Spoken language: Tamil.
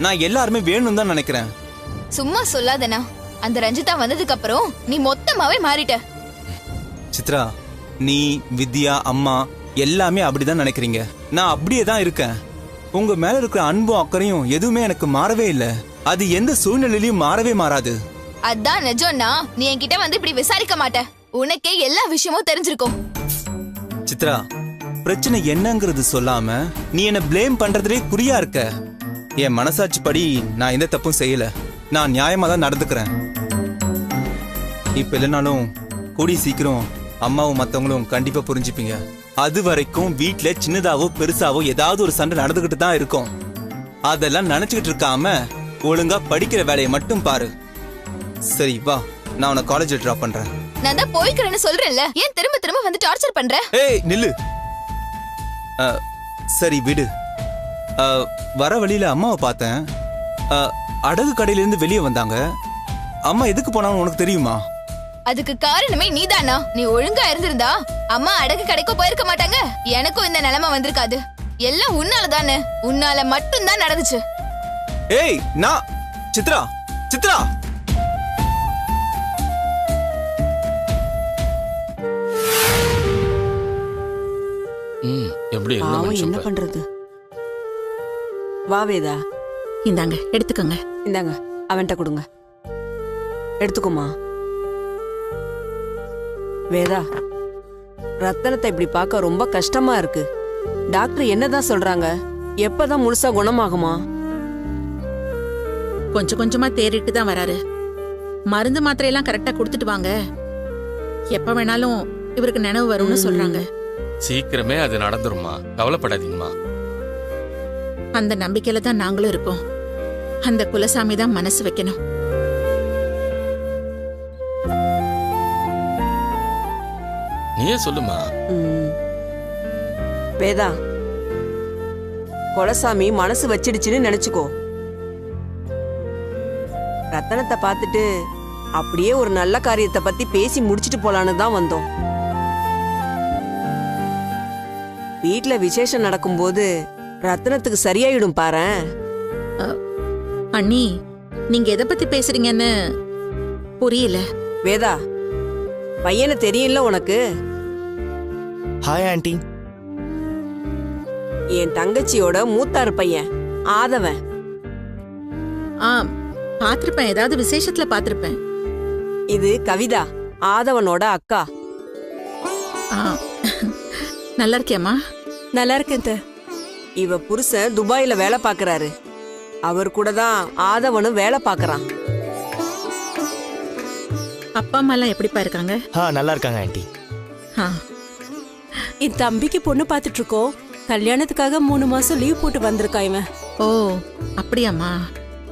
நான் எல்லாருமே வேணும்னு தான் நினைக்கிறேன். சும்மா சொல்லாதனா. அந்த ரஞ்சிதா வந்ததுக்கு அப்புறம் நீ மொத்தமாவே மாறிட்ட. சித்ரா, நீ, வித்யா, அம்மா எல்லாமே அப்படிதான் நினைக்கிறீங்க. நான் அப்படியே தான் இருக்கேன். உங்க மேல இருக்கிற அன்பும் அக்கறையும் எதுவுமே எனக்கு மாறவே இல்லை. அது எந்த சூழ்நிலையிலும் மாறவே மாறாது. அதான் நிஜம்னா நீ என்கிட்ட வந்து இப்படி விசாரிக்க மாட்ட. உனக்கே எல்லா விஷயமும் தெரிஞ்சிருக்கும். சித்ரா, பிரச்சனை என்னங்கிறது சொல்லாம நீ என்ன பிளேம் பண்றதுலே குறியா இருக்க. என் மனசாட்சி படி நான் எந்த தப்பும் செய்யல. நான் நியாயமா தான் நடந்துக்கிறேன். இப்ப இல்லைனாலும் கூடி சீக்கிரம் அம்மாவும் மத்தவங்களும் கண்டிப்பா புரிஞ்சுப்பீங்க. அது வரைக்கும் வீட்டுல சின்னதாவோ பெருசாவோ ஏதாவது ஒரு சண்டை நடந்துகிட்டு தான் இருக்கும். அதெல்லாம் நினைச்சுக்கிட்டு இருக்காம ஒழுங்கா படிக்கிற வேலையை மட்டும் பாரு. சரி வா, நான் உன்னை காலேஜ்ல டிராப் பண்றேன். நான் தான் போய்க்கிறேன்னு சொல்றேன்ல, ஏன் திரும்ப திரும்ப வந்து டார்ச்சர் பண்ற? ஏய் நில்லு. சரி விடு. வர வழியில அம்மாவை பார்த்தேன். அடகு கடையில இருந்து வெளியே வந்தாங்க. அம்மா எதுக்கு போனான்னு உனக்கு தெரியுமா? அதுக்கு காரணமே நீதானா? நீ ஒழுங்கா இருந்திருந்தா அம்மா அடகு கடைக்கு போயிருக்க மாட்டாங்க. எனக்கும் இந்த நிலைமை வந்திருக்காது. எல்லாம் உன்னால தானே. உன்னால மட்டும் தான் நடந்துச்சு. ஏய் நான் சித்ரா, சித்ரா. எப்படி என்ன பண்றது? வா வேதா, இந்தாங்க எடுத்துக்கோங்க. இந்தாங்க அவன்கிட்ட கொடுங்க. எடுத்துக்கோமா. வேதா, ரத்தனத்தை இப்படி பார்க்க ரொம்ப கஷ்டமா இருக்கு. டாக்டர் என்னதான் சொல்றாங்க? எப்பதான் முழுசா குணமாகுமா? கொஞ்சம் கொஞ்சமா தேறிட்டு தான் வராரு. மருந்து மாத்திரையெல்லாம் கரெக்டா கொடுத்துட்டு வாங்க. எப்ப வேணாலும் இவருக்கு நினைவு வரும்னு சொல்றாங்க. சீக்கிரமே அது நடந்துருமா, கவலைப்படாதீங்கம்மா. அந்த நம்பிக்கையில தான் நாங்களும் இருக்கோம். அந்த குலசாமி தான் மனசு வைக்கணும். நீயே சொல்லுமா. வேதா, குலசாமி மனசு வச்சிடுச்சுன்னு நினைச்சுக்கோ. ரத்தனத்தை பார்த்துட்டு அப்படியே ஒரு நல்ல காரியத்தை பத்தி பேசி முடிச்சிட்டு போலான்னு தான் வந்தோம். வீட்டுல விசேஷம் நடக்கும்போது ரத்தனத்துக்கு சரியாயிடும் பாரேன். அண்ணி, நீங்க எதை பத்தி பேசுறீங்கன்னு புரியல. வேதா, பையனை தெரியல உனக்கு? Hi aunty. என் தங்கச்சியோட மூத்தாரு பையன் ஆதவன். பாத்திருப்பேன், ஏதாவது விசேஷத்துல பாத்திருப்பேன். இது கவிதா, ஆதவனோட அக்கா. நல்லா இருக்கியாமா? நல்லா இருக்கேன். இவ புருஷன் துபாயில வேலை பாக்குறாரு. அவர் கூட தான் ஆதவனும் வேலை பாக்குறான். அப்பா அம்மா எல்லாம் எப்படிப்பா இருக்காங்க? நல்லா இருக்காங்க ஆண்டி. என் தம்பிக்கு பொண்ணு பாத்துட்டு இருக்கோம். கல்யாணத்துக்காக 3 மாசம் லீவ் போட்டு வந்திருக்கான் இவன். ஓ அப்படியாம்மா?